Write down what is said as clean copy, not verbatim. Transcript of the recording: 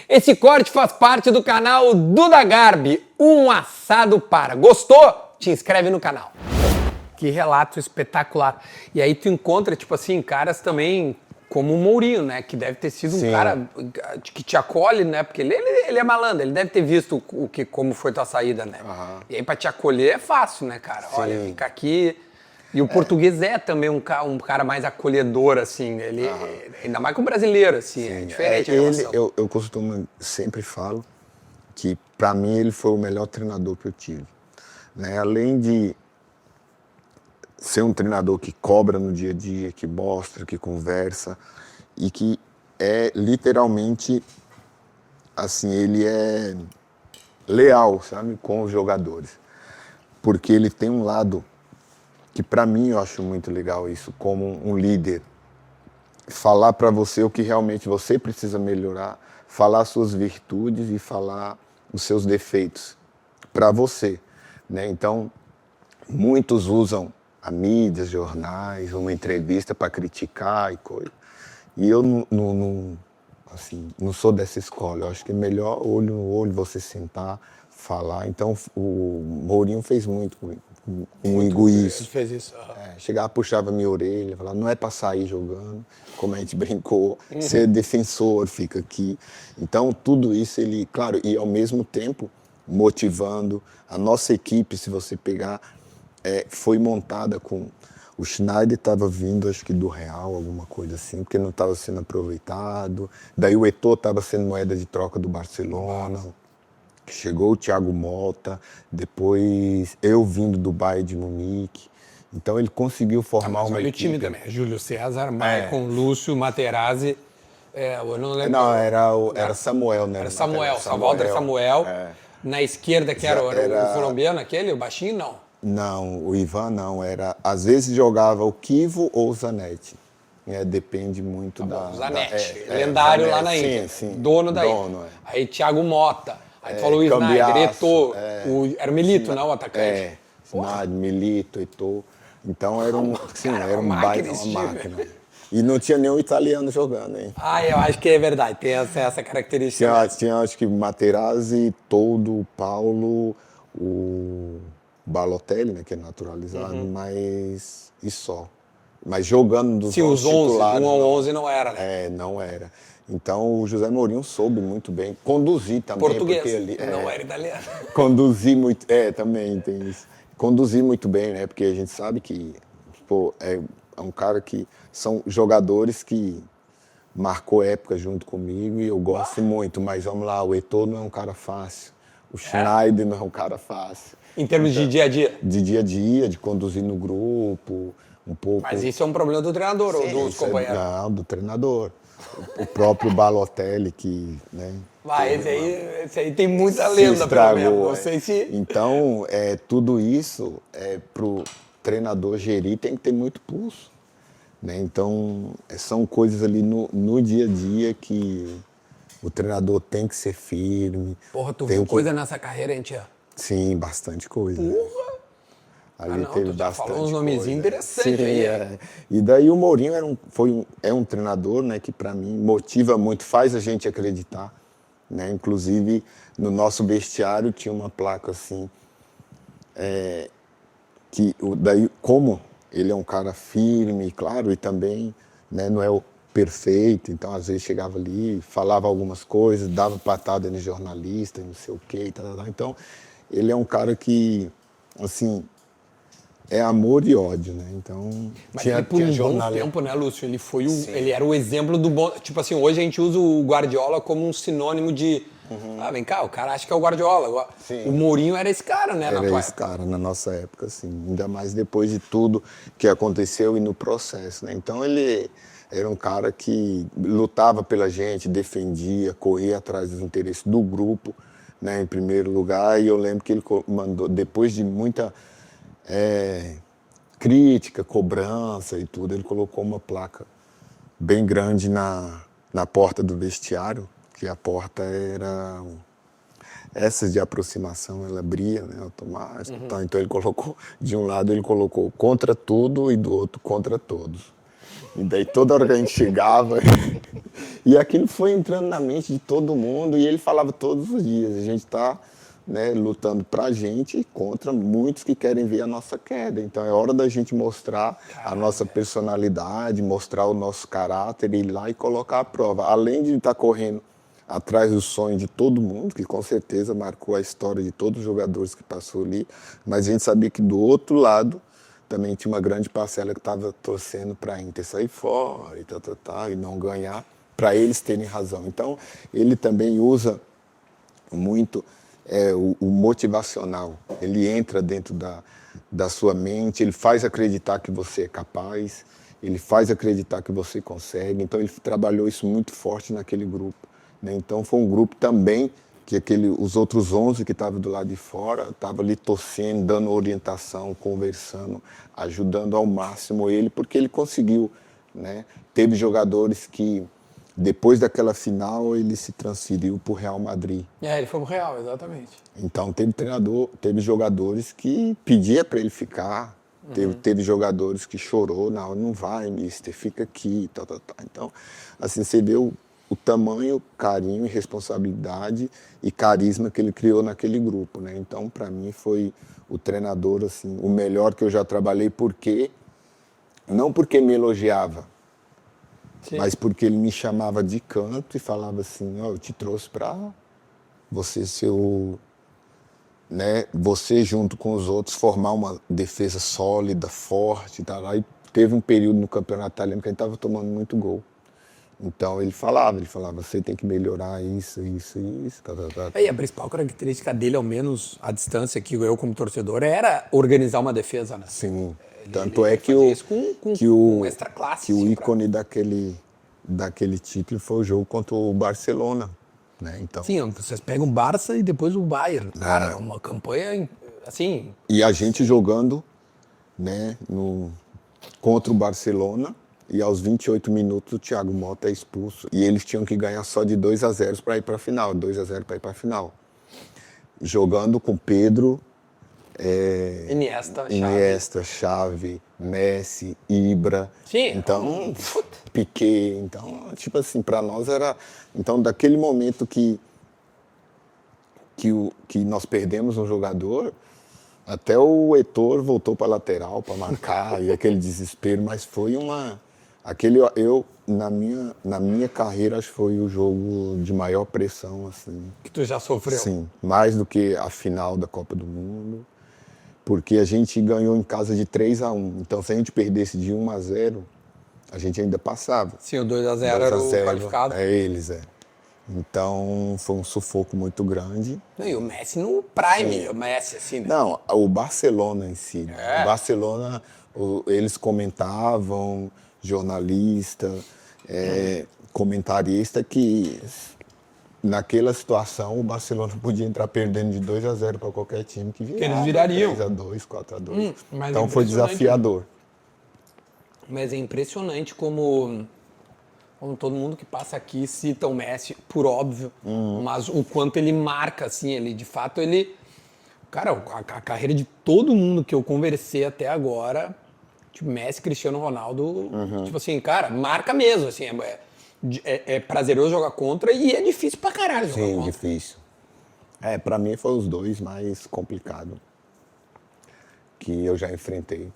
Esse corte faz parte do canal Duda Garbi, um assado para. Gostou? Te inscreve no canal. Que relato espetacular. E aí tu encontra, tipo assim, caras também como o Mourinho, né? Que deve ter sido um cara que te acolhe, né? Porque ele é malandro, ele deve ter visto como foi tua saída, né? Uhum. E aí pra te acolher é fácil, né, cara? Sim. Olha, fica aqui... E o português é também um cara mais acolhedor, assim, ele, ainda mais com o brasileiro, assim, sim, é diferente a relação. Eu costumo, sempre falo, que para mim ele foi o melhor treinador que eu tive. Né? Além de ser um treinador que cobra no dia a dia, que mostra, que conversa, e que é literalmente, assim, ele é leal, sabe, com os jogadores. Porque ele tem um lado que para mim eu acho muito legal isso, como um líder. Falar para você o que realmente você precisa melhorar, falar suas virtudes e falar os seus defeitos para você. Né? Então, muitos usam a mídia, jornais, uma entrevista para criticar e coisa. E eu não sou dessa escola. Eu acho que é melhor olho no olho você sentar, falar. Então, o Mourinho fez muito comigo isso. Ele fez isso. Chegava, puxava minha orelha, falava, não é para sair jogando, como a gente brincou, ser defensor, fica aqui. Então, tudo isso ele, claro, e ao mesmo tempo motivando. A nossa equipe, se você pegar, foi montada com... O Schneider estava vindo, acho que do Real, alguma coisa assim, porque não estava sendo aproveitado. Daí o Eto'o estava sendo moeda de troca do Barcelona. Chegou o Thiago Motta, depois eu vindo do Bayern de Munique. Então ele conseguiu formar uma equipe. O time também, Júlio César, Maicon, Lúcio, Materazzi, eu não lembro. Não, era Samuel, né? Era Samuel, Walter Samuel. Na esquerda, que era o colombiano aquele, o baixinho, não? Não, o Ivan não, às vezes jogava o Kivo ou o Zanetti. Depende muito da... O Zanetti, lendário lá na Índia, dono da Índia. Aí Thiago Motta. Aí tu falou o Snyder, Eto'o, era o Milito, não, o atacante? Snyder, Milito, Eto'o. Então era um baita, uma máquina. E não tinha nenhum italiano jogando, hein? Eu acho que é verdade, tem essa característica. Tinha acho que Materazzi, Toldo, Paulo, o Balotelli, né, que é naturalizado, mas e só. Mas jogando dos os 11, titulares, do 1 ao 11 não era, né? Não era. Então o José Mourinho soube muito bem conduzir também. Português, porque ele, não era italiano. Conduzir muito, também tem isso. Conduzir muito bem, né? Porque a gente sabe que é um cara que são jogadores que marcou época junto comigo e eu gosto muito, mas vamos lá, o Eto'o não é um cara fácil, o Schneider não é um cara fácil. Em termos de dia a dia? De dia a dia, de conduzir no grupo, um pouco... Mas isso é um problema do treinador ou dos companheiros? Não, do treinador. O próprio Balotelli que... Né, esse aí tem muita lenda, pelo menos. Não sei se... Então, tudo isso, pro treinador gerir, tem que ter muito pulso. Né? Então, são coisas ali no dia a dia que o treinador tem que ser firme. Porra, tu viu coisa nessa carreira, hein, tia? Sim, bastante coisa. Porra! Ali teve tu bastante falou uns nomezinhos interessantes aí. E daí o Mourinho é um treinador, né, que para mim motiva muito, faz a gente acreditar. Né? Inclusive, no nosso vestiário tinha uma placa assim, daí como ele é um cara firme, claro, e também, né, não é o perfeito, então às vezes chegava ali, falava algumas coisas, dava patada no jornalista, não sei o quê, então ele é um cara que, assim, é amor e ódio, né? Então, mas ele por um bom tempo, né, Lúcio? Ele era o exemplo do bom... Tipo assim, hoje a gente usa o Guardiola como um sinônimo de... vem cá, o cara acha que é o Guardiola. Sim. O Mourinho era esse cara, né? Era esse cara na nossa época, assim. Ainda mais depois de tudo que aconteceu e no processo, né? Então, ele era um cara que lutava pela gente, defendia, corria atrás dos interesses do grupo, né, em primeiro lugar. E eu lembro que ele mandou, depois de muita... crítica, cobrança e tudo, ele colocou uma placa bem grande na porta do vestiário, que a porta era essa de aproximação, ela abria, né, automática. Então ele colocou, de um lado ele colocou contra tudo e do outro contra todos. E daí toda hora que a gente chegava, e aquilo foi entrando na mente de todo mundo, e ele falava todos os dias, a gente está, né, lutando pra gente contra muitos que querem ver a nossa queda. Então é hora da gente mostrar a nossa personalidade, mostrar o nosso caráter, ir lá e colocar à prova. Além de estar correndo atrás do sonho de todo mundo, que com certeza marcou a história de todos os jogadores que passou ali, mas a gente sabia que do outro lado também tinha uma grande parcela que estava torcendo para a Inter sair fora e não ganhar, para eles terem razão. Então, ele também usa muito o motivacional. Ele entra dentro da sua mente, ele faz acreditar que você é capaz, ele faz acreditar que você consegue. Então, ele trabalhou isso muito forte naquele grupo, né? Então, foi um grupo também que os outros 11 que estavam do lado de fora estavam ali torcendo, dando orientação, conversando, ajudando ao máximo ele, porque ele conseguiu, né? Teve jogadores que, depois daquela final, ele se transferiu para o Real Madrid. Ele foi pro Real, exatamente. Então, teve jogadores que pedia para ele ficar, teve jogadores que chorou, não vai, mister, fica aqui, tal. Então, assim, você vê o tamanho, carinho e responsabilidade e carisma que ele criou naquele grupo, né? Então, para mim, foi o treinador, assim, o melhor que eu já trabalhei, não porque me elogiava, Sim. mas porque ele me chamava de canto e falava assim, eu te trouxe para você ser né, você junto com os outros formar uma defesa sólida, forte, tá lá. E teve um período no campeonato italiano que a gente estava tomando muito gol. Então ele falava, você tem que melhorar isso. E a principal característica dele, ao menos a distância que eu como torcedor, era organizar uma defesa, né? Sim. Tanto é que o extra classe, que o ícone daquele título foi o jogo contra o Barcelona, né? Então, sim, vocês pegam o Barça e depois o Bayern. Cara, uma campanha assim. E a gente jogando, né, contra o Barcelona. E aos 28 minutos o Thiago Motta é expulso. E eles tinham que ganhar só de 2-0 para ir para a final. 2-0 para ir para a final. Jogando com Pedro, Iniesta, Xavi, Messi, Ibra. Sim. Então, Piquet. Então, tipo assim, para nós era... Então, daquele momento que nós perdemos um jogador, até o Heitor voltou para a lateral para marcar e aquele desespero, mas foi na minha carreira, acho que foi o jogo de maior pressão, assim. Que tu já sofreu? Sim, mais do que a final da Copa do Mundo, porque a gente ganhou em casa de 3-1. Então, se a gente perdesse de 1-0, a gente ainda passava. Sim, o 2-0 era o qualificado. Eles. Então, foi um sufoco muito grande. E o Messi no prime, sim. O Messi, assim, né? Não, o Barcelona em si. O Barcelona, eles comentavam, jornalista, comentarista, que naquela situação o Barcelona podia entrar perdendo de 2-0 para qualquer time que viesse. Que eles virariam. 3-2, 4-2. Então foi desafiador. Mas é impressionante como todo mundo que passa aqui cita o Messi, por óbvio, mas o quanto ele marca, assim, ele, de fato, ele... Cara, a carreira de todo mundo que eu conversei até agora, tipo, Messi, Cristiano Ronaldo, tipo assim, cara, marca mesmo, assim, é prazeroso jogar contra e é difícil pra caralho jogar contra. Sim, difícil. Pra mim foi os dois mais complicados que eu já enfrentei.